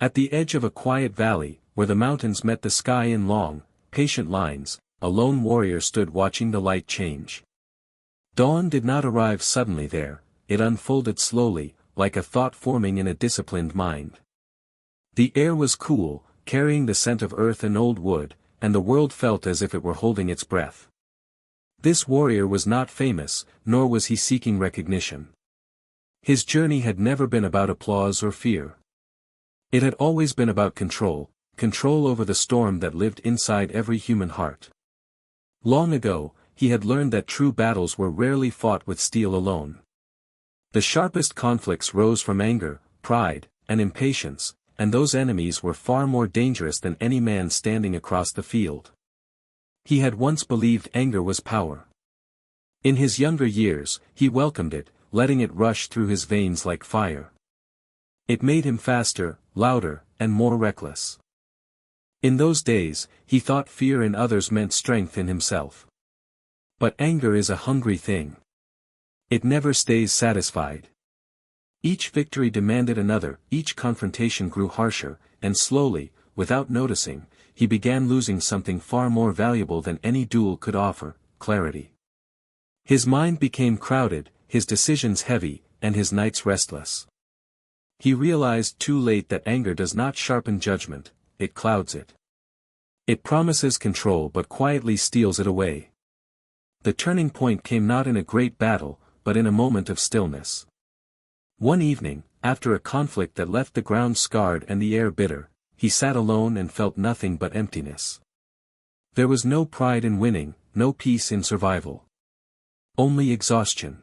At the edge of a quiet valley, where the mountains met the sky in long, patient lines, a lone warrior stood watching the light change. Dawn did not arrive suddenly there, it unfolded slowly, like a thought forming in a disciplined mind. The air was cool, carrying the scent of earth and old wood, and the world felt as if it were holding its breath. This warrior was not famous, nor was he seeking recognition. His journey had never been about applause or fear. It had always been about control over the storm that lived inside every human heart. Long ago, he had learned that true battles were rarely fought with steel alone. The sharpest conflicts rose from anger, pride, and impatience, and those enemies were far more dangerous than any man standing across the field. He had once believed anger was power. In his younger years, he welcomed it, letting it rush through his veins like fire. It made him faster, louder, and more reckless. In those days, he thought fear in others meant strength in himself. But anger is a hungry thing. It never stays satisfied. Each victory demanded another, each confrontation grew harsher, and slowly, without noticing, he began losing something far more valuable than any duel could offer: clarity. His mind became crowded, his decisions heavy, and his nights restless. He realized too late that anger does not sharpen judgment, it clouds it. It promises control but quietly steals it away. The turning point came not in a great battle, but in a moment of stillness. One evening, after a conflict that left the ground scarred and the air bitter, he sat alone and felt nothing but emptiness. There was no pride in winning, no peace in survival. Only exhaustion.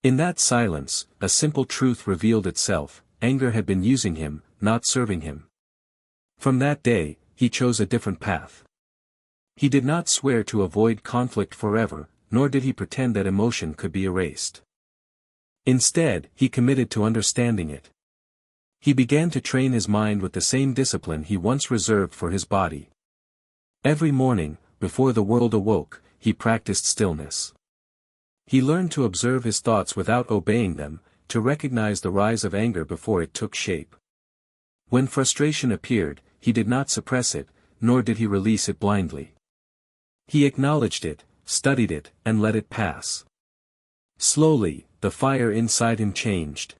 In that silence, a simple truth revealed itself: anger had been using him, not serving him. From that day, he chose a different path. He did not swear to avoid conflict forever, nor did he pretend that emotion could be erased. Instead, he committed to understanding it. He began to train his mind with the same discipline he once reserved for his body. Every morning, before the world awoke, he practiced stillness. He learned to observe his thoughts without obeying them, to recognize the rise of anger before it took shape. When frustration appeared, he did not suppress it, nor did he release it blindly. He acknowledged it, studied it, and let it pass. Slowly, the fire inside him changed.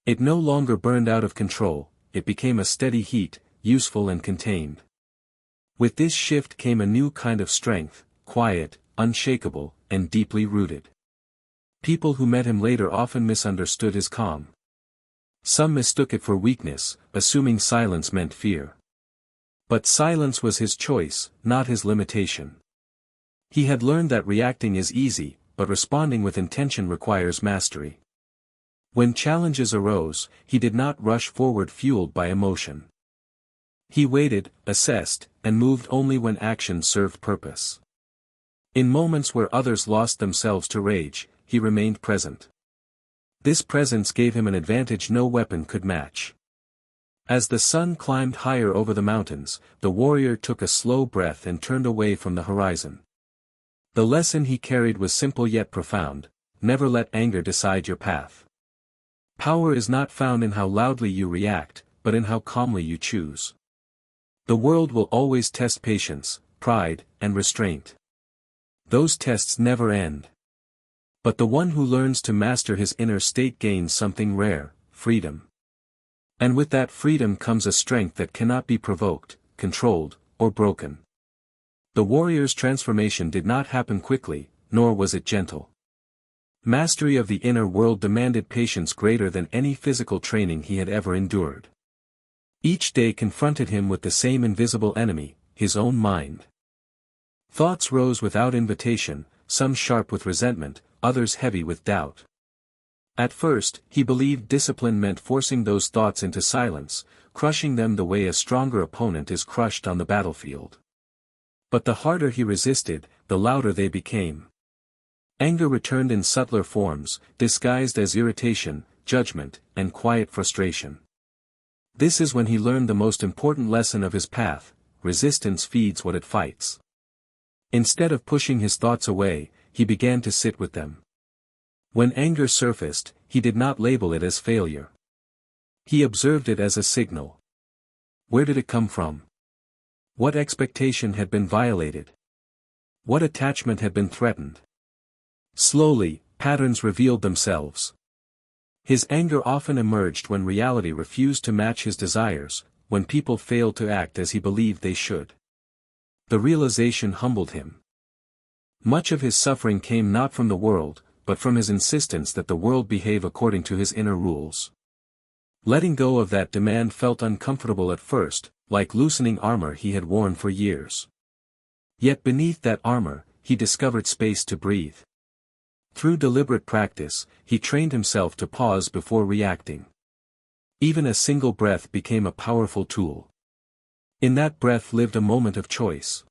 It no longer burned out of control, it became a steady heat, useful and contained. With this shift came a new kind of strength, quiet, unshakable, and deeply rooted. People who met him later often misunderstood his calm. Some mistook it for weakness, assuming silence meant fear. But silence was his choice, not his limitation. He had learned that reacting is easy, but responding with intention requires mastery. When challenges arose, he did not rush forward fueled by emotion. He waited, assessed, and moved only when action served purpose. In moments where others lost themselves to rage, he remained present. This presence gave him an advantage no weapon could match. As the sun climbed higher over the mountains, the warrior took a slow breath and turned away from the horizon. The lesson he carried was simple yet profound: never let anger decide your path. Power is not found in how loudly you react, but in how calmly you choose. The world will always test patience, pride, and restraint. Those tests never end. But the one who learns to master his inner state gains something rare: freedom. And with that freedom comes a strength that cannot be provoked, controlled, or broken. The warrior's transformation did not happen quickly, nor was it gentle. Mastery of the inner world demanded patience greater than any physical training he had ever endured. Each day confronted him with the same invisible enemy, his own mind. Thoughts rose without invitation, some sharp with resentment, others heavy with doubt. At first, he believed discipline meant forcing those thoughts into silence, crushing them the way a stronger opponent is crushed on the battlefield. But the harder he resisted, the louder they became. Anger returned in subtler forms, disguised as irritation, judgment, and quiet frustration. This is when he learned the most important lesson of his path: resistance feeds what it fights. Instead of pushing his thoughts away, he began to sit with them. When anger surfaced, he did not label it as failure. He observed it as a signal. Where did it come from? What expectation had been violated? What attachment had been threatened? Slowly, patterns revealed themselves. His anger often emerged when reality refused to match his desires, when people failed to act as he believed they should. The realization humbled him. Much of his suffering came not from the world, but from his insistence that the world behave according to his inner rules. Letting go of that demand felt uncomfortable at first, like loosening armor he had worn for years. Yet beneath that armor, he discovered space to breathe. Through deliberate practice, he trained himself to pause before reacting. Even a single breath became a powerful tool. In that breath lived a moment of choice.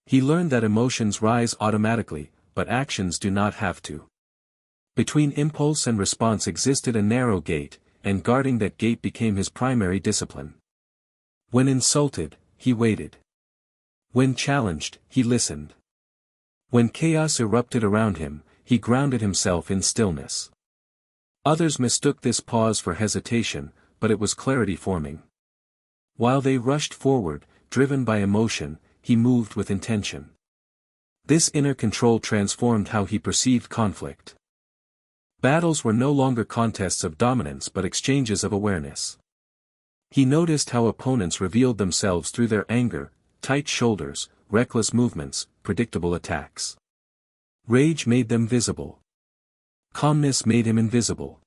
He learned that emotions rise automatically, but actions do not have to. Between impulse and response existed a narrow gate, and guarding that gate became his primary discipline. When insulted, he waited. When challenged, he listened. When chaos erupted around him, he grounded himself in stillness. Others mistook this pause for hesitation, but it was clarity forming. While they rushed forward, driven by emotion, he moved with intention. This inner control transformed how he perceived conflict. Battles were no longer contests of dominance but exchanges of awareness. He noticed how opponents revealed themselves through their anger, tight shoulders, reckless movements, predictable attacks. Rage made them visible. Calmness made him invisible.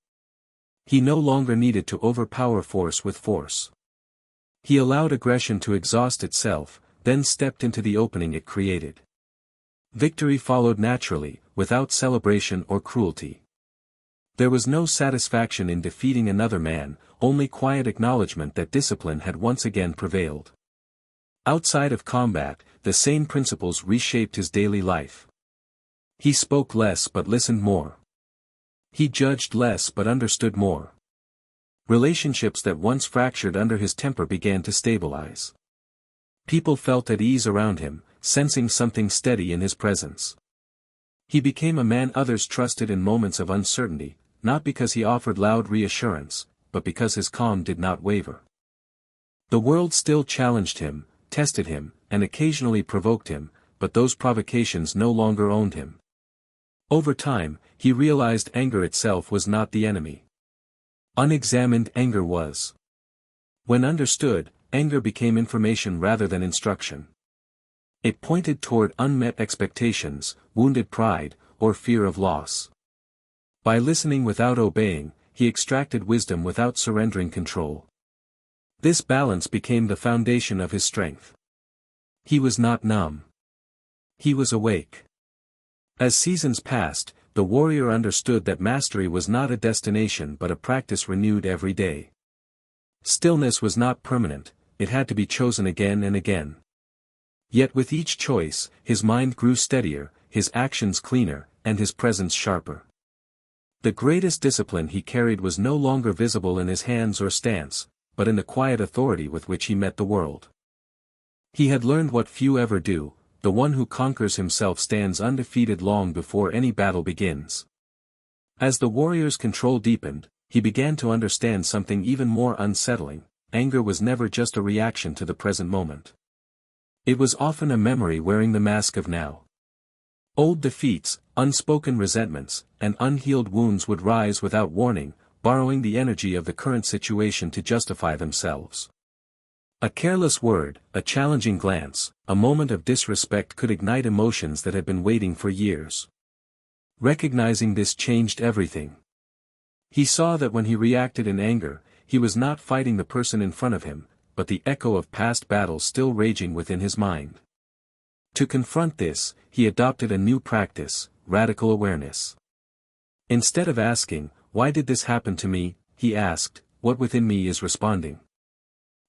He no longer needed to overpower force with force. He allowed aggression to exhaust itself, then stepped into the opening it created. Victory followed naturally, without celebration or cruelty. There was no satisfaction in defeating another man, only quiet acknowledgement that discipline had once again prevailed. Outside of combat, the same principles reshaped his daily life. He spoke less but listened more. He judged less but understood more. Relationships that once fractured under his temper began to stabilize. People felt at ease around him, sensing something steady in his presence. He became a man others trusted in moments of uncertainty, not because he offered loud reassurance, but because his calm did not waver. The world still challenged him, tested him, and occasionally provoked him, but those provocations no longer owned him. Over time, he realized anger itself was not the enemy. Unexamined anger was. When understood, anger became information rather than instruction. It pointed toward unmet expectations, wounded pride, or fear of loss. By listening without obeying, he extracted wisdom without surrendering control. This balance became the foundation of his strength. He was not numb. He was awake. As seasons passed, the warrior understood that mastery was not a destination but a practice renewed every day. Stillness was not permanent, it had to be chosen again and again. Yet with each choice, his mind grew steadier, his actions cleaner, and his presence sharper. The greatest discipline he carried was no longer visible in his hands or stance, but in the quiet authority with which he met the world. He had learned what few ever do: the one who conquers himself stands undefeated long before any battle begins. As the warrior's control deepened, he began to understand something even more unsettling: anger was never just a reaction to the present moment. It was often a memory wearing the mask of now. Old defeats, unspoken resentments, and unhealed wounds would rise without warning, borrowing the energy of the current situation to justify themselves. A careless word, a challenging glance, a moment of disrespect could ignite emotions that had been waiting for years. Recognizing this changed everything. He saw that when he reacted in anger, he was not fighting the person in front of him, but the echo of past battles still raging within his mind. To confront this, he adopted a new practice: radical awareness. Instead of asking, "Why did this happen to me?" he asked, "What within me is responding?"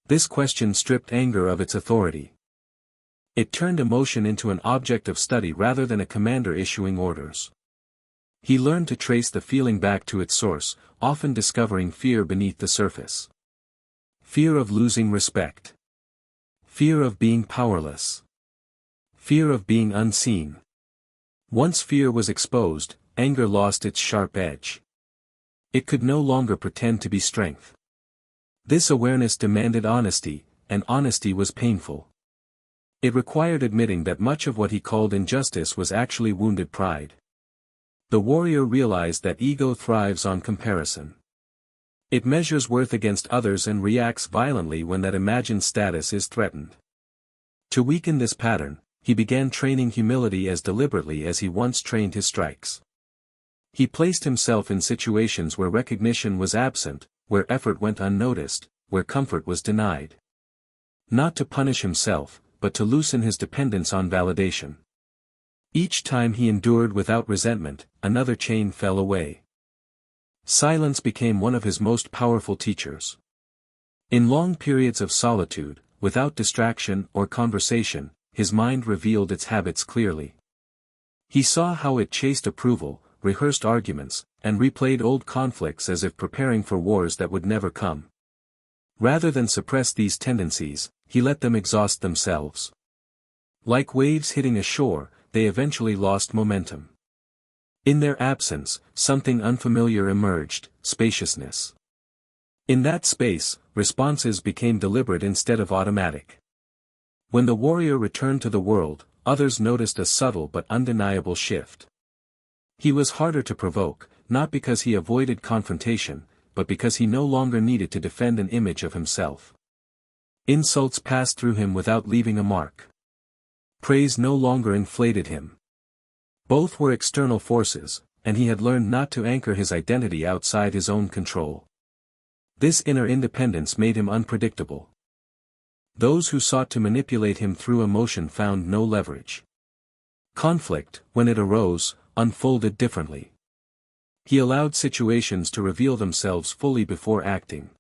This question stripped anger of its authority. It turned emotion into an object of study rather than a commander issuing orders. He learned to trace the feeling back to its source, often discovering fear beneath the surface. Fear of losing respect. Fear of being powerless. Fear of being unseen. Once fear was exposed, anger lost its sharp edge. It could no longer pretend to be strength. This awareness demanded honesty, and honesty was painful. It required admitting that much of what he called injustice was actually wounded pride. The warrior realized that ego thrives on comparison. It measures worth against others and reacts violently when that imagined status is threatened. To weaken this pattern, he began training humility as deliberately as he once trained his strikes. He placed himself in situations where recognition was absent, where effort went unnoticed, where comfort was denied. Not to punish himself, but to loosen his dependence on validation. Each time he endured without resentment, another chain fell away. Silence became one of his most powerful teachers. In long periods of solitude, without distraction or conversation, his mind revealed its habits clearly. He saw how it chased approval, rehearsed arguments, and replayed old conflicts as if preparing for wars that would never come. Rather than suppress these tendencies, he let them exhaust themselves. Like waves hitting a shore, they eventually lost momentum. In their absence, something unfamiliar emerged: spaciousness. In that space, responses became deliberate instead of automatic. When the warrior returned to the world, others noticed a subtle but undeniable shift. He was harder to provoke, not because he avoided confrontation, but because he no longer needed to defend an image of himself. Insults passed through him without leaving a mark. Praise no longer inflated him. Both were external forces, and he had learned not to anchor his identity outside his own control. This inner independence made him unpredictable. Those who sought to manipulate him through emotion found no leverage. Conflict, when it arose, unfolded differently. He allowed situations to reveal themselves fully before acting.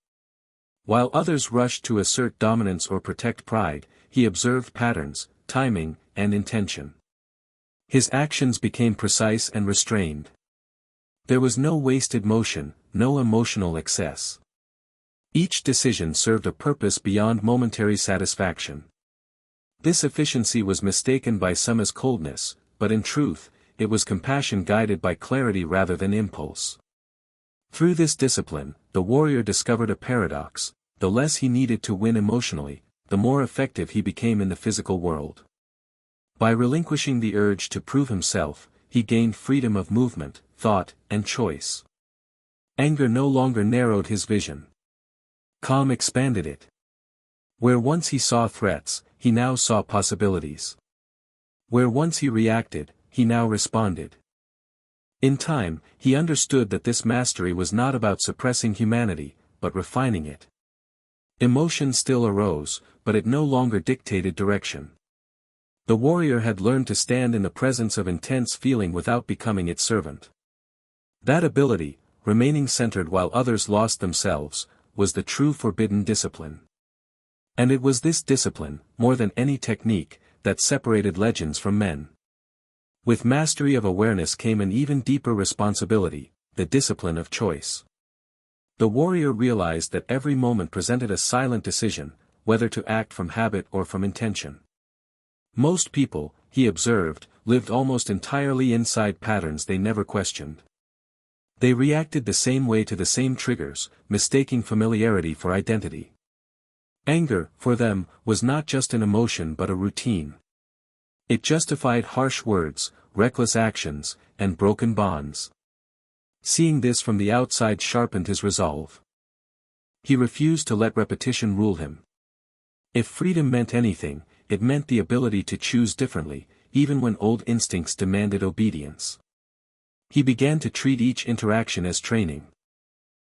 While others rushed to assert dominance or protect pride, he observed patterns, timing, and intention. His actions became precise and restrained. There was no wasted motion, no emotional excess. Each decision served a purpose beyond momentary satisfaction. This efficiency was mistaken by some as coldness, but in truth, it was compassion guided by clarity rather than impulse. Through this discipline, the warrior discovered a paradox: the less he needed to win emotionally, the more effective he became in the physical world. By relinquishing the urge to prove himself, he gained freedom of movement, thought, and choice. Anger no longer narrowed his vision. Calm expanded it. Where once he saw threats, he now saw possibilities. Where once he reacted, he now responded. In time, he understood that this mastery was not about suppressing humanity, but refining it. Emotion still arose, but it no longer dictated direction. The warrior had learned to stand in the presence of intense feeling without becoming its servant. That ability, remaining centered while others lost themselves, was the true forbidden discipline. And it was this discipline, more than any technique, that separated legends from men. With mastery of awareness came an even deeper responsibility: the discipline of choice. The warrior realized that every moment presented a silent decision, whether to act from habit or from intention. Most people, he observed, lived almost entirely inside patterns they never questioned. They reacted the same way to the same triggers, mistaking familiarity for identity. Anger, for them, was not just an emotion but a routine. It justified harsh words, reckless actions, and broken bonds. Seeing this from the outside sharpened his resolve. He refused to let repetition rule him. If freedom meant anything, it meant the ability to choose differently, even when old instincts demanded obedience. He began to treat each interaction as training.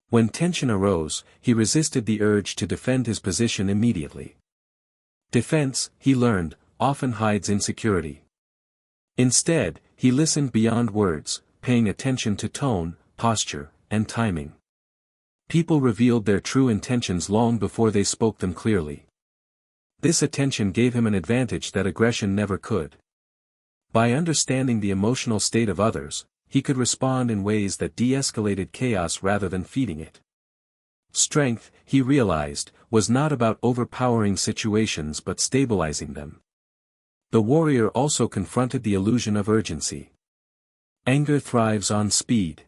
When tension arose, he resisted the urge to defend his position immediately. Defense, he learned, often hides insecurity. Instead, he listened beyond words, paying attention to tone, posture, and timing. People revealed their true intentions long before they spoke them clearly. This attention gave him an advantage that aggression never could. By understanding the emotional state of others, he could respond in ways that de-escalated chaos rather than feeding it. Strength, he realized, was not about overpowering situations but stabilizing them. The warrior also confronted the illusion of urgency. Anger thrives on speed.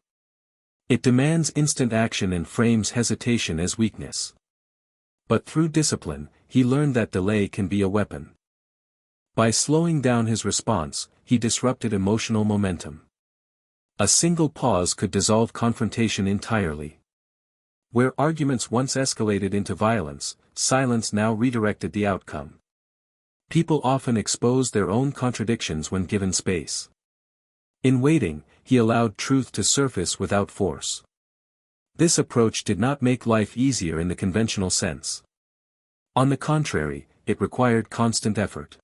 It demands instant action and frames hesitation as weakness. But through discipline, he learned that delay can be a weapon. By slowing down his response, he disrupted emotional momentum. A single pause could dissolve confrontation entirely. Where arguments once escalated into violence, silence now redirected the outcome. People often expose their own contradictions when given space. In waiting, he allowed truth to surface without force. This approach did not make life easier in the conventional sense. On the contrary, it required constant effort.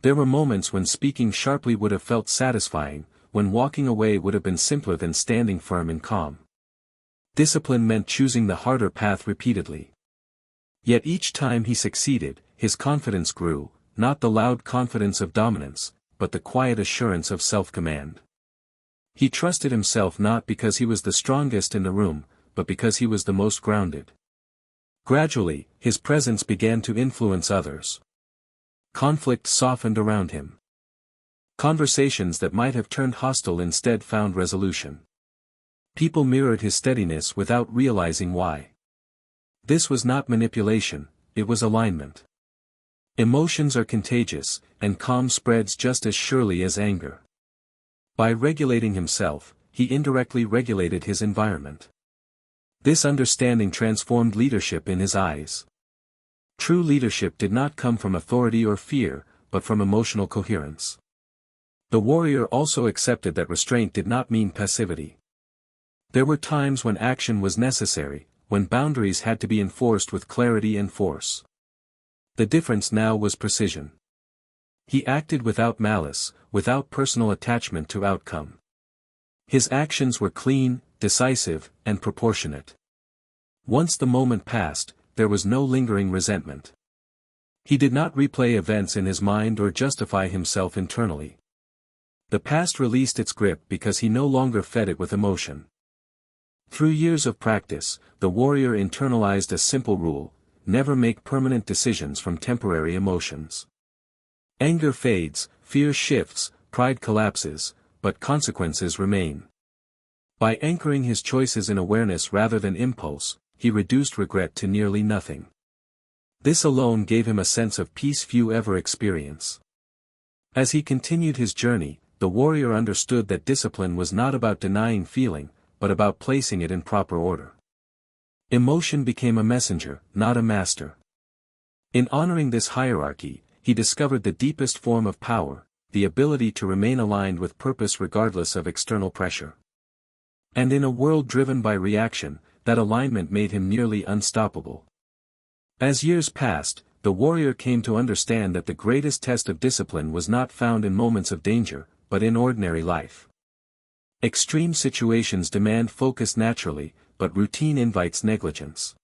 There were moments when speaking sharply would have felt satisfying, when walking away would have been simpler than standing firm and calm. Discipline meant choosing the harder path repeatedly. Yet each time he succeeded, his confidence grew, not the loud confidence of dominance, but the quiet assurance of self-command. He trusted himself not because he was the strongest in the room, but because he was the most grounded. Gradually, his presence began to influence others. Conflict softened around him. Conversations that might have turned hostile instead found resolution. People mirrored his steadiness without realizing why. This was not manipulation, it was alignment. Emotions are contagious, and calm spreads just as surely as anger. By regulating himself, he indirectly regulated his environment. This understanding transformed leadership in his eyes. True leadership did not come from authority or fear, but from emotional coherence. The warrior also accepted that restraint did not mean passivity. There were times when action was necessary, when boundaries had to be enforced with clarity and force. The difference now was precision. He acted without malice, without personal attachment to outcome. His actions were clean, decisive, and proportionate. Once the moment passed, there was no lingering resentment. He did not replay events in his mind or justify himself internally. The past released its grip because he no longer fed it with emotion. Through years of practice, the warrior internalized a simple rule: never make permanent decisions from temporary emotions. Anger fades, fear shifts, pride collapses, but consequences remain. By anchoring his choices in awareness rather than impulse, he reduced regret to nearly nothing. This alone gave him a sense of peace few ever experience. As he continued his journey, the warrior understood that discipline was not about denying feeling, but about placing it in proper order. Emotion became a messenger, not a master. In honoring this hierarchy, he discovered the deepest form of power, the ability to remain aligned with purpose regardless of external pressure. And in a world driven by reaction, that alignment made him nearly unstoppable. As years passed, the warrior came to understand that the greatest test of discipline was not found in moments of danger, but in ordinary life. Extreme situations demand focus naturally, but routine invites negligence.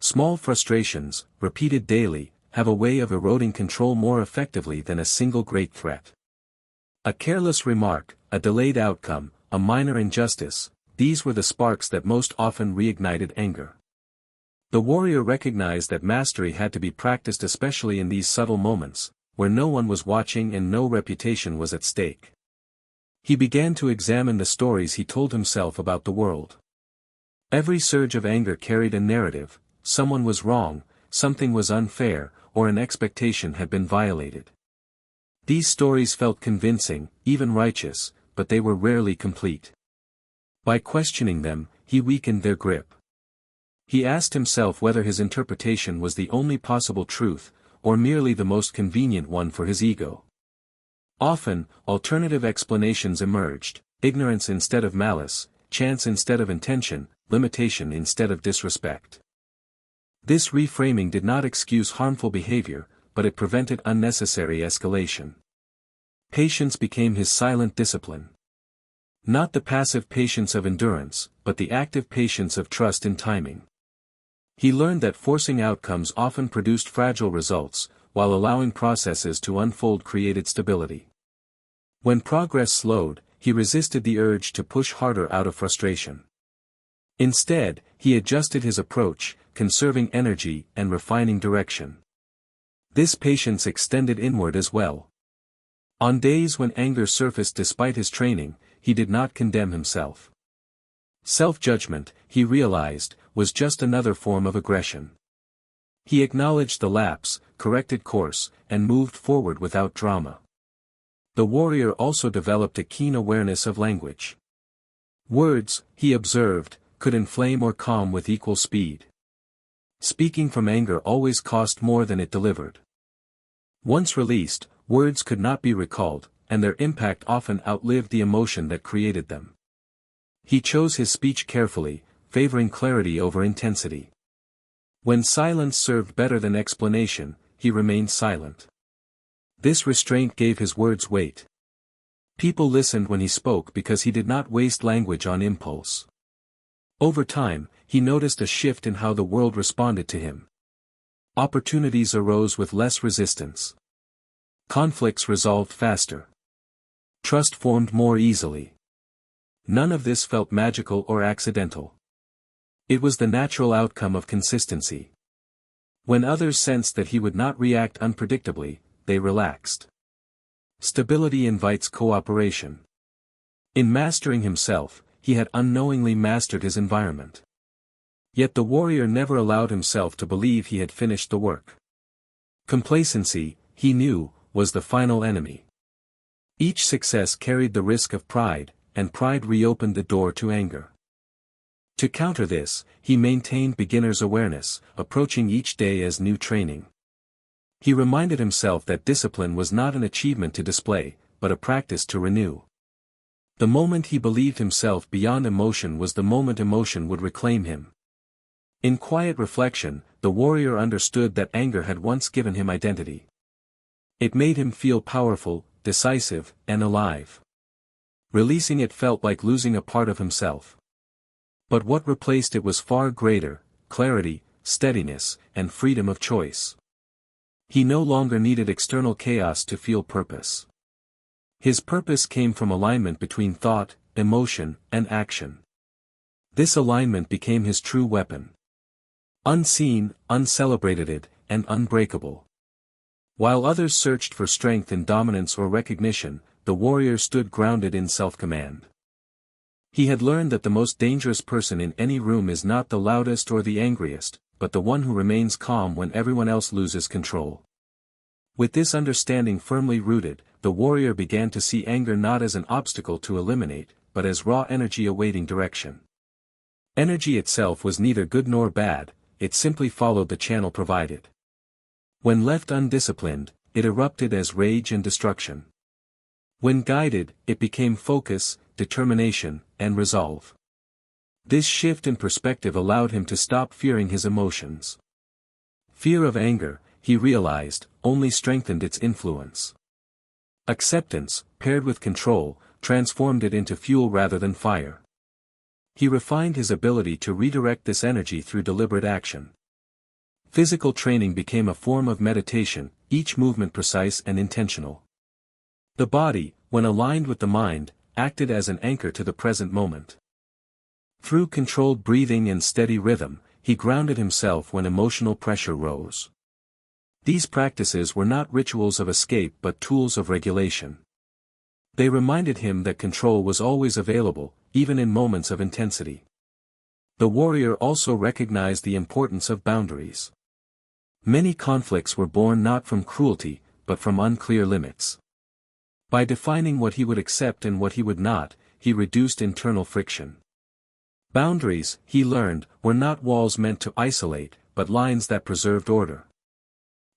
Small frustrations, repeated daily, have a way of eroding control more effectively than a single great threat. A careless remark, a delayed outcome, a minor injustice, these were the sparks that most often reignited anger. The warrior recognized that mastery had to be practiced especially in these subtle moments, where no one was watching and no reputation was at stake. He began to examine the stories he told himself about the world. Every surge of anger carried a narrative: someone was wrong, something was unfair, or an expectation had been violated. These stories felt convincing, even righteous, but they were rarely complete. By questioning them, he weakened their grip. He asked himself whether his interpretation was the only possible truth, or merely the most convenient one for his ego. Often, alternative explanations emerged: ignorance instead of malice, chance instead of intention, limitation instead of disrespect. This reframing did not excuse harmful behavior, but it prevented unnecessary escalation. Patience became his silent discipline. Not the passive patience of endurance, but the active patience of trust in timing. He learned that forcing outcomes often produced fragile results, while allowing processes to unfold created stability. When progress slowed, he resisted the urge to push harder out of frustration. Instead, he adjusted his approach, conserving energy and refining direction. This patience extended inward as well. On days when anger surfaced despite his training, he did not condemn himself. Self-judgment, he realized, was just another form of aggression. He acknowledged the lapse, corrected course, and moved forward without drama. The warrior also developed a keen awareness of language. Words, he observed, could inflame or calm with equal speed. Speaking from anger always cost more than it delivered. Once released, words could not be recalled, and their impact often outlived the emotion that created them. He chose his speech carefully, favoring clarity over intensity. When silence served better than explanation, he remained silent. This restraint gave his words weight. People listened when he spoke because he did not waste language on impulse. Over time, he noticed a shift in how the world responded to him. Opportunities arose with less resistance. Conflicts resolved faster. Trust formed more easily. None of this felt magical or accidental. It was the natural outcome of consistency. When others sensed that he would not react unpredictably, they relaxed. Stability invites cooperation. In mastering himself, he had unknowingly mastered his environment. Yet the warrior never allowed himself to believe he had finished the work. Complacency, he knew, was the final enemy. Each success carried the risk of pride, and pride reopened the door to anger. To counter this, he maintained beginner's awareness, approaching each day as new training. He reminded himself that discipline was not an achievement to display, but a practice to renew. The moment he believed himself beyond emotion was the moment emotion would reclaim him. In quiet reflection, the warrior understood that anger had once given him identity. It made him feel powerful, decisive, and alive. Releasing it felt like losing a part of himself. But what replaced it was far greater: clarity, steadiness, and freedom of choice. He no longer needed external chaos to feel purpose. His purpose came from alignment between thought, emotion, and action. This alignment became his true weapon. Unseen, uncelebrated, and unbreakable. While others searched for strength in dominance or recognition, the warrior stood grounded in self-command. He had learned that the most dangerous person in any room is not the loudest or the angriest, but the one who remains calm when everyone else loses control. With this understanding firmly rooted, the warrior began to see anger not as an obstacle to eliminate, but as raw energy awaiting direction. Energy itself was neither good nor bad, it simply followed the channel provided. When left undisciplined, it erupted as rage and destruction. When guided, it became focus, determination, and resolve. This shift in perspective allowed him to stop fearing his emotions. Fear of anger, he realized, only strengthened its influence. Acceptance, paired with control, transformed it into fuel rather than fire. He refined his ability to redirect this energy through deliberate action. Physical training became a form of meditation, each movement precise and intentional. The body, when aligned with the mind, acted as an anchor to the present moment. Through controlled breathing and steady rhythm, he grounded himself when emotional pressure rose. These practices were not rituals of escape but tools of regulation. They reminded him that control was always available, even in moments of intensity. The warrior also recognized the importance of boundaries. Many conflicts were born not from cruelty, but from unclear limits. By defining what he would accept and what he would not, he reduced internal friction. Boundaries, he learned, were not walls meant to isolate, but lines that preserved order.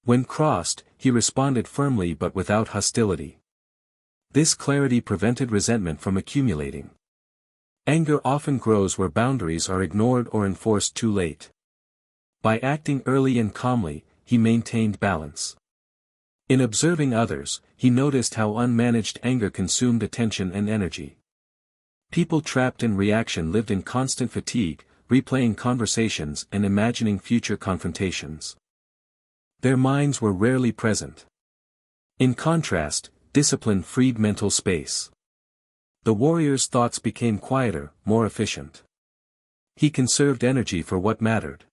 When crossed, he responded firmly but without hostility. This clarity prevented resentment from accumulating. Anger often grows where boundaries are ignored or enforced too late. By acting early and calmly, he maintained balance. In observing others, he noticed how unmanaged anger consumed attention and energy. People trapped in reaction lived in constant fatigue, replaying conversations and imagining future confrontations. Their minds were rarely present. In contrast, discipline freed mental space. The warrior's thoughts became quieter, more efficient. He conserved energy for what mattered.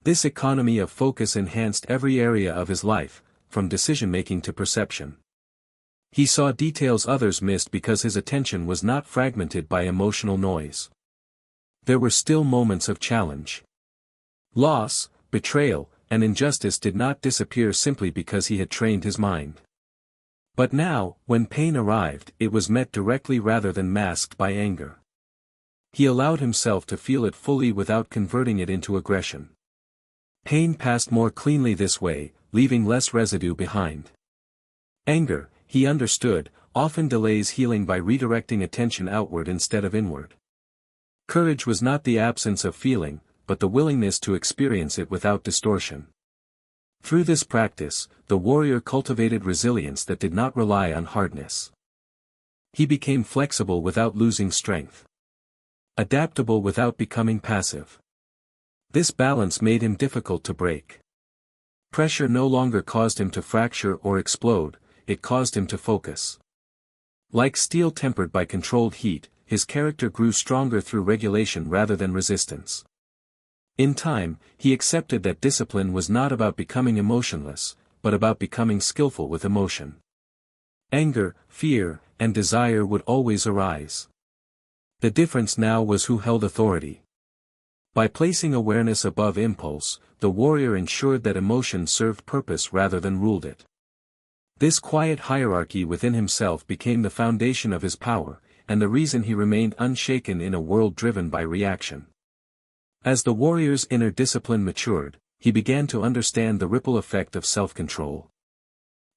This economy of focus enhanced every area of his life, from decision-making to perception. He saw details others missed because his attention was not fragmented by emotional noise. There were still moments of challenge. Loss, betrayal, and injustice did not disappear simply because he had trained his mind. But now, when pain arrived, it was met directly rather than masked by anger. He allowed himself to feel it fully without converting it into aggression. Pain passed more cleanly this way, leaving less residue behind. Anger, he understood, often delays healing by redirecting attention outward instead of inward. Courage was not the absence of feeling, but the willingness to experience it without distortion. Through this practice, the warrior cultivated resilience that did not rely on hardness. He became flexible without losing strength. Adaptable without becoming passive. This balance made him difficult to break. Pressure no longer caused him to fracture or explode, it caused him to focus. Like steel tempered by controlled heat, his character grew stronger through regulation rather than resistance. In time, he accepted that discipline was not about becoming emotionless, but about becoming skillful with emotion. Anger, fear, and desire would always arise. The difference now was who held authority. By placing awareness above impulse, the warrior ensured that emotion served purpose rather than ruled it. This quiet hierarchy within himself became the foundation of his power, and the reason he remained unshaken in a world driven by reaction. As the warrior's inner discipline matured, he began to understand the ripple effect of self-control.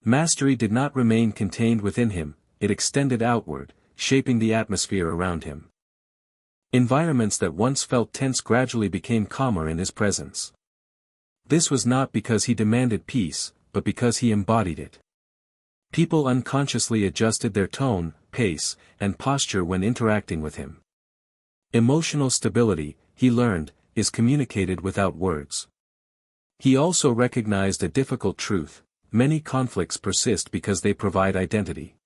Mastery did not remain contained within him, it extended outward, shaping the atmosphere around him. Environments that once felt tense gradually became calmer in his presence. This was not because he demanded peace, but because he embodied it. People unconsciously adjusted their tone, pace, and posture when interacting with him. Emotional stability, he learned, is communicated without words. He also recognized a difficult truth: many conflicts persist because they provide identity.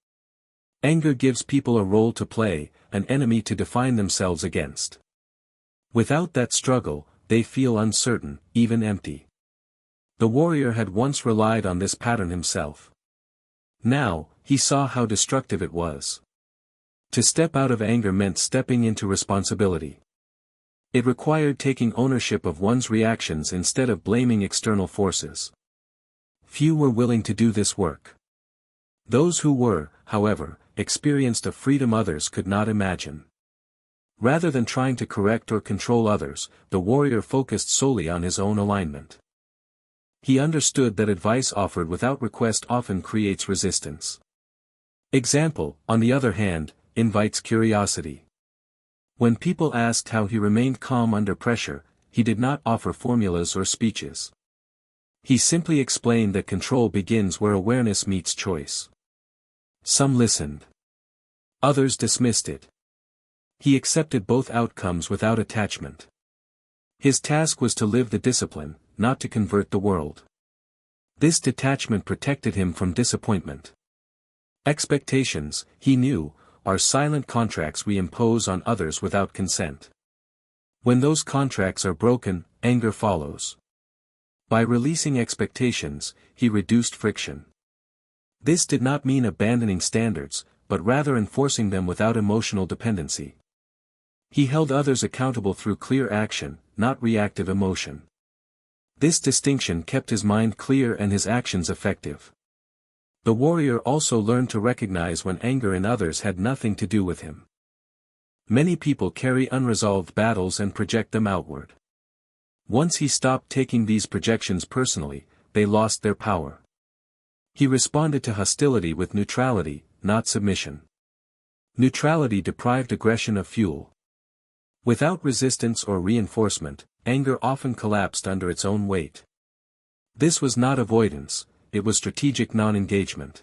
Anger gives people a role to play, an enemy to define themselves against. Without that struggle, they feel uncertain, even empty. The warrior had once relied on this pattern himself. Now, he saw how destructive it was. To step out of anger meant stepping into responsibility. It required taking ownership of one's reactions instead of blaming external forces. Few were willing to do this work. Those who were, however, experienced a freedom others could not imagine. Rather than trying to correct or control others, the warrior focused solely on his own alignment. He understood that advice offered without request often creates resistance. Example, on the other hand, invites curiosity. When people asked how he remained calm under pressure, he did not offer formulas or speeches. He simply explained that control begins where awareness meets choice. Some listened. Others dismissed it. He accepted both outcomes without attachment. His task was to live the discipline, not to convert the world. This detachment protected him from disappointment. Expectations, he knew, are silent contracts we impose on others without consent. When those contracts are broken, anger follows. By releasing expectations, he reduced friction. This did not mean abandoning standards, but rather enforcing them without emotional dependency. He held others accountable through clear action, not reactive emotion. This distinction kept his mind clear and his actions effective. The warrior also learned to recognize when anger in others had nothing to do with him. Many people carry unresolved battles and project them outward. Once he stopped taking these projections personally, they lost their power. He responded to hostility with neutrality, not submission. Neutrality deprived aggression of fuel. Without resistance or reinforcement, anger often collapsed under its own weight. This was not avoidance, it was strategic non-engagement.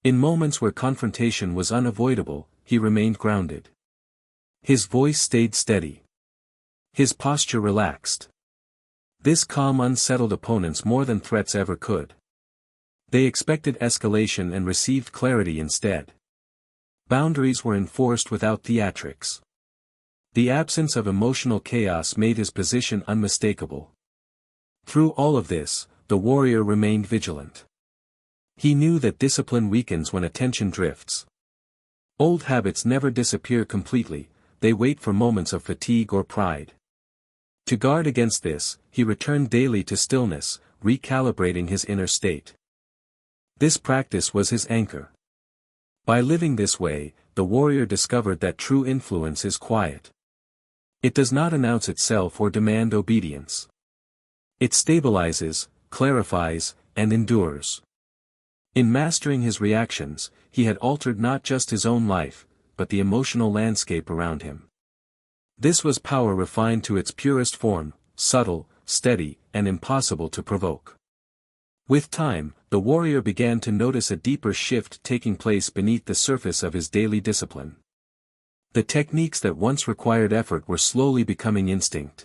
In moments where confrontation was unavoidable, he remained grounded. His voice stayed steady. His posture relaxed. This calm unsettled opponents more than threats ever could. They expected escalation and received clarity instead. Boundaries were enforced without theatrics. The absence of emotional chaos made his position unmistakable. Through all of this, the warrior remained vigilant. He knew that discipline weakens when attention drifts. Old habits never disappear completely, they wait for moments of fatigue or pride. To guard against this, he returned daily to stillness, recalibrating his inner state. This practice was his anchor. By living this way, the warrior discovered that true influence is quiet. It does not announce itself or demand obedience. It stabilizes, clarifies, and endures. In mastering his reactions, he had altered not just his own life, but the emotional landscape around him. This was power refined to its purest form, subtle, steady, and impossible to provoke. With time, the warrior began to notice a deeper shift taking place beneath the surface of his daily discipline. The techniques that once required effort were slowly becoming instinct.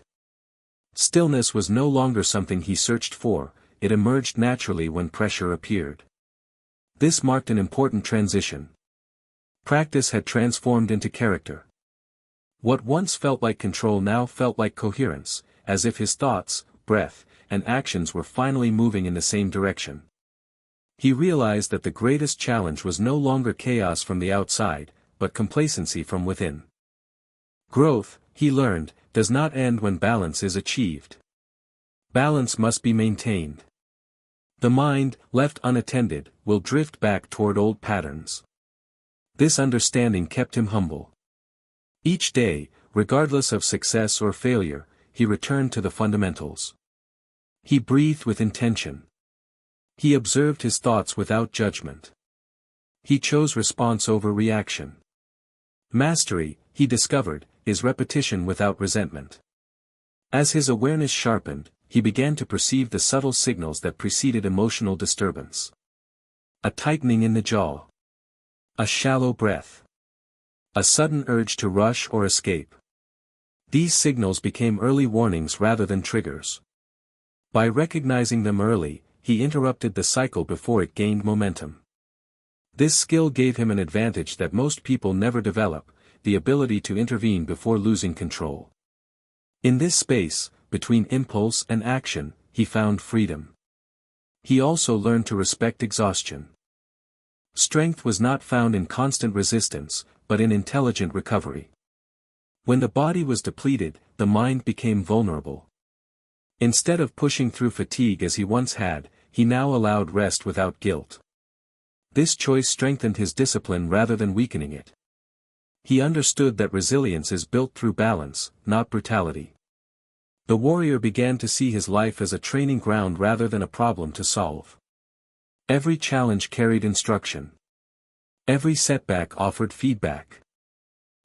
Stillness was no longer something he searched for, it emerged naturally when pressure appeared. This marked an important transition. Practice had transformed into character. What once felt like control now felt like coherence, as if his thoughts, breath, and actions were finally moving in the same direction. He realized that the greatest challenge was no longer chaos from the outside, but complacency from within. Growth, he learned, does not end when balance is achieved. Balance must be maintained. The mind, left unattended, will drift back toward old patterns. This understanding kept him humble. Each day, regardless of success or failure, he returned to the fundamentals. He breathed with intention. He observed his thoughts without judgment. He chose response over reaction. Mastery, he discovered, is repetition without resentment. As his awareness sharpened, he began to perceive the subtle signals that preceded emotional disturbance. A tightening in the jaw. A shallow breath. A sudden urge to rush or escape. These signals became early warnings rather than triggers. By recognizing them early, he interrupted the cycle before it gained momentum. This skill gave him an advantage that most people never develop, the ability to intervene before losing control. In this space, between impulse and action, he found freedom. He also learned to respect exhaustion. Strength was not found in constant resistance, but in intelligent recovery. When the body was depleted, the mind became vulnerable. Instead of pushing through fatigue as he once had, he now allowed rest without guilt. This choice strengthened his discipline rather than weakening it. He understood that resilience is built through balance, not brutality. The warrior began to see his life as a training ground rather than a problem to solve. Every challenge carried instruction. Every setback offered feedback.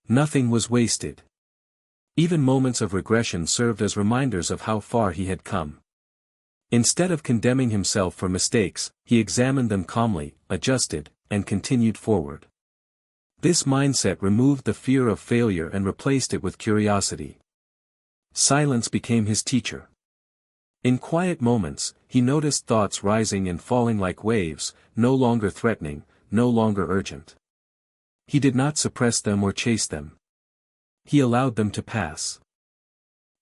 Nothing was wasted. Even moments of regression served as reminders of how far he had come. Instead of condemning himself for mistakes, he examined them calmly, adjusted, and continued forward. This mindset removed the fear of failure and replaced it with curiosity. Silence became his teacher. In quiet moments, he noticed thoughts rising and falling like waves, no longer threatening, no longer urgent. He did not suppress them or chase them. He allowed them to pass.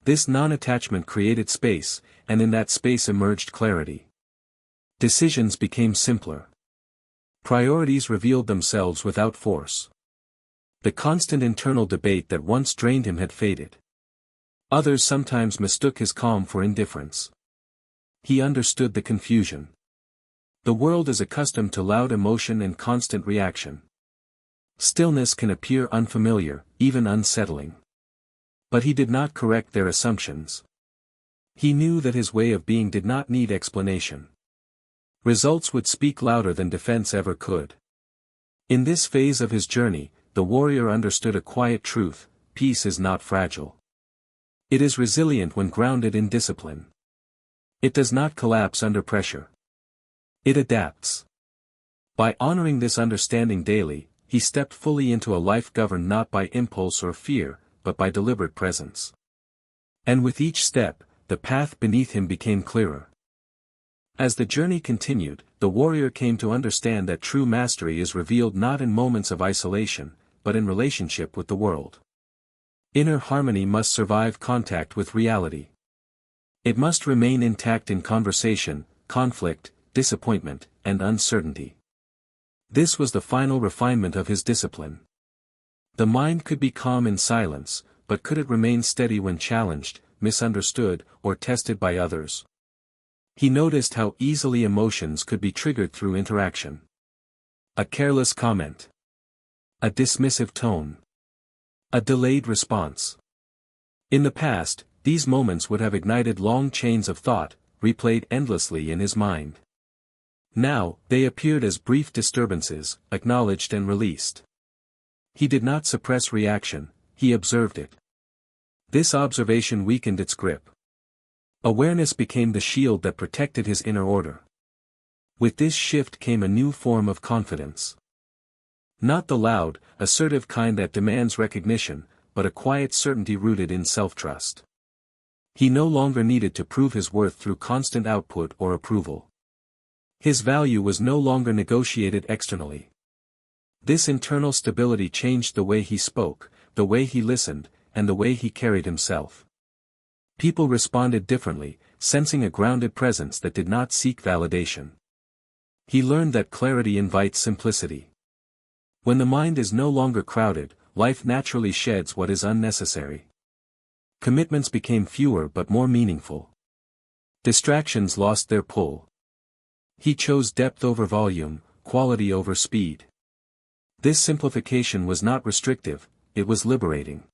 This non-attachment created space, and in that space emerged clarity. Decisions became simpler. Priorities revealed themselves without force. The constant internal debate that once drained him had faded. Others sometimes mistook his calm for indifference. He understood the confusion. The world is accustomed to loud emotion and constant reaction. Stillness can appear unfamiliar, even unsettling. But he did not correct their assumptions. He knew that his way of being did not need explanation. Results would speak louder than defense ever could. In this phase of his journey, the warrior understood a quiet truth: peace is not fragile. It is resilient when grounded in discipline. It does not collapse under pressure. It adapts. By honoring this understanding daily, he stepped fully into a life governed not by impulse or fear, but by deliberate presence. And with each step, the path beneath him became clearer. As the journey continued, the warrior came to understand that true mastery is revealed not in moments of isolation, but in relationship with the world. Inner harmony must survive contact with reality. It must remain intact in conversation, conflict, disappointment, and uncertainty. This was the final refinement of his discipline. The mind could be calm in silence, but could it remain steady when challenged, misunderstood, or tested by others. He noticed how easily emotions could be triggered through interaction. A careless comment. A dismissive tone. A delayed response. In the past, these moments would have ignited long chains of thought, replayed endlessly in his mind. Now, they appeared as brief disturbances, acknowledged and released. He did not suppress reaction, he observed it. This observation weakened its grip. Awareness became the shield that protected his inner order. With this shift came a new form of confidence. Not the loud, assertive kind that demands recognition, but a quiet certainty rooted in self-trust. He no longer needed to prove his worth through constant output or approval. His value was no longer negotiated externally. This internal stability changed the way he spoke, the way he listened, and the way he carried himself. People responded differently, sensing a grounded presence that did not seek validation. He learned that clarity invites simplicity. When the mind is no longer crowded, life naturally sheds what is unnecessary. Commitments became fewer but more meaningful. Distractions lost their pull. He chose depth over volume, quality over speed. This simplification was not restrictive, it was liberating.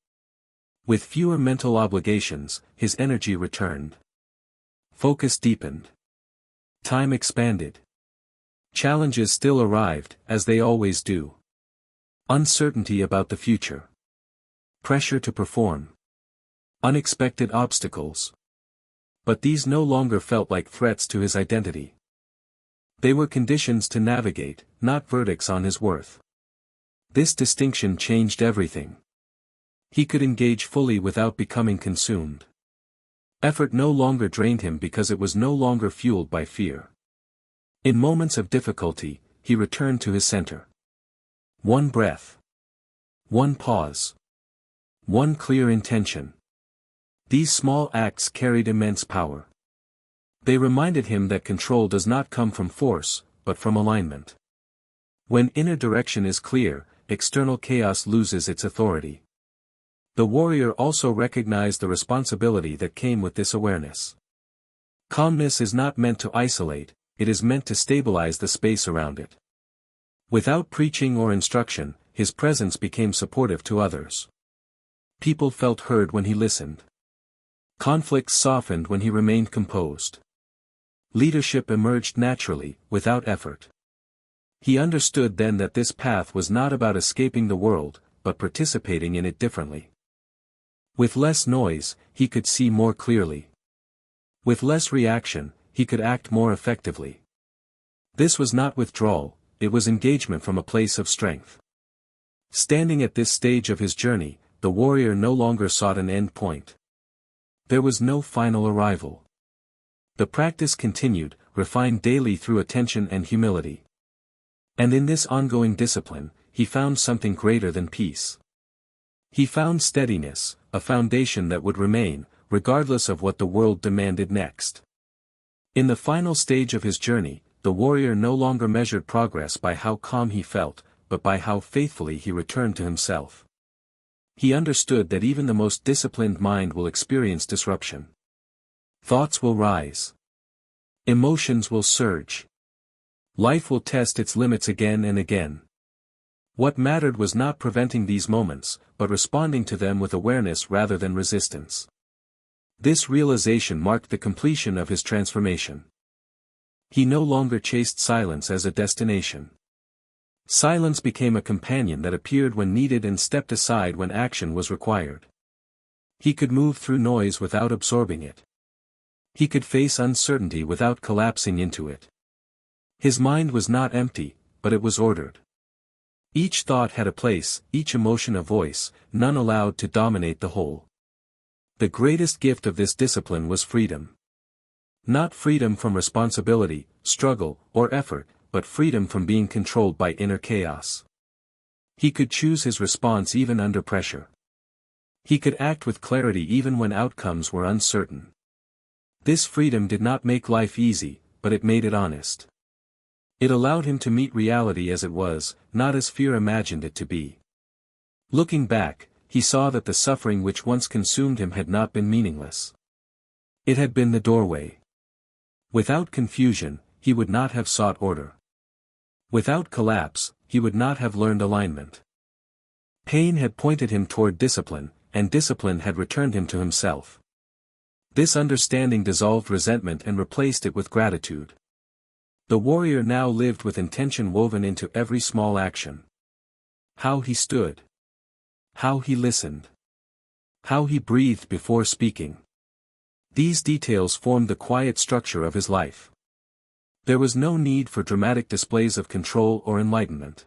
With fewer mental obligations, his energy returned. Focus deepened. Time expanded. Challenges still arrived, as they always do. Uncertainty about the future. Pressure to perform. Unexpected obstacles. But these no longer felt like threats to his identity. They were conditions to navigate, not verdicts on his worth. This distinction changed everything. He could engage fully without becoming consumed. Effort no longer drained him because it was no longer fueled by fear. In moments of difficulty, he returned to his center. One breath. One pause. One clear intention. These small acts carried immense power. They reminded him that control does not come from force, but from alignment. When inner direction is clear, external chaos loses its authority. The warrior also recognized the responsibility that came with this awareness. Calmness is not meant to isolate, it is meant to stabilize the space around it. Without preaching or instruction, his presence became supportive to others. People felt heard when he listened. Conflicts softened when he remained composed. Leadership emerged naturally, without effort. He understood then that this path was not about escaping the world, but participating in it differently. With less noise, he could see more clearly. With less reaction, he could act more effectively. This was not withdrawal, it was engagement from a place of strength. Standing at this stage of his journey, the warrior no longer sought an end point. There was no final arrival. The practice continued, refined daily through attention and humility. And in this ongoing discipline, he found something greater than peace. He found steadiness, a foundation that would remain, regardless of what the world demanded next. In the final stage of his journey, the warrior no longer measured progress by how calm he felt, but by how faithfully he returned to himself. He understood that even the most disciplined mind will experience disruption. Thoughts will rise. Emotions will surge. Life will test its limits again and again. What mattered was not preventing these moments, but responding to them with awareness rather than resistance. This realization marked the completion of his transformation. He no longer chased silence as a destination. Silence became a companion that appeared when needed and stepped aside when action was required. He could move through noise without absorbing it. He could face uncertainty without collapsing into it. His mind was not empty, but it was ordered. Each thought had a place, each emotion a voice, none allowed to dominate the whole. The greatest gift of this discipline was freedom. Not freedom from responsibility, struggle, or effort, but freedom from being controlled by inner chaos. He could choose his response even under pressure. He could act with clarity even when outcomes were uncertain. This freedom did not make life easy, but it made it honest. It allowed him to meet reality as it was, not as fear imagined it to be. Looking back, he saw that the suffering which once consumed him had not been meaningless. It had been the doorway. Without confusion, he would not have sought order. Without collapse, he would not have learned alignment. Pain had pointed him toward discipline, and discipline had returned him to himself. This understanding dissolved resentment and replaced it with gratitude. The warrior now lived with intention woven into every small action. How he stood. How he listened. How he breathed before speaking. These details formed the quiet structure of his life. There was no need for dramatic displays of control or enlightenment.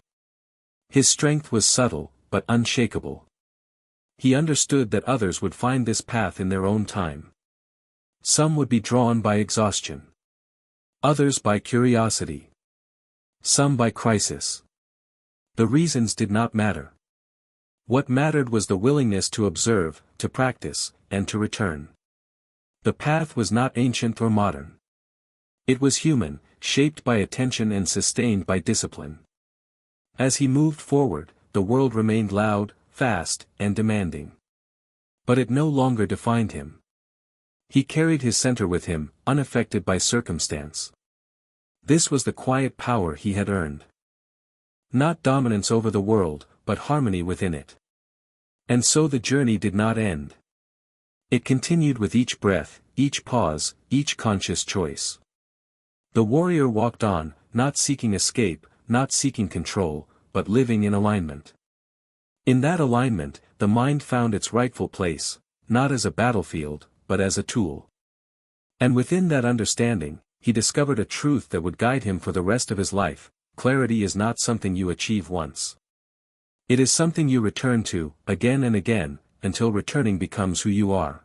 His strength was subtle, but unshakable. He understood that others would find this path in their own time. Some would be drawn by exhaustion. Others by curiosity. Some by crisis. The reasons did not matter. What mattered was the willingness to observe, to practice, and to return. The path was not ancient or modern. It was human, shaped by attention and sustained by discipline. As he moved forward, the world remained loud, fast, and demanding. But it no longer defined him. He carried his center with him, unaffected by circumstance. This was the quiet power he had earned. Not dominance over the world, but harmony within it. And so the journey did not end. It continued with each breath, each pause, each conscious choice. The warrior walked on, not seeking escape, not seeking control, but living in alignment. In that alignment, the mind found its rightful place, not as a battlefield, but as a tool. And within that understanding, he discovered a truth that would guide him for the rest of his life: clarity is not something you achieve once. It is something you return to, again and again, until returning becomes who you are.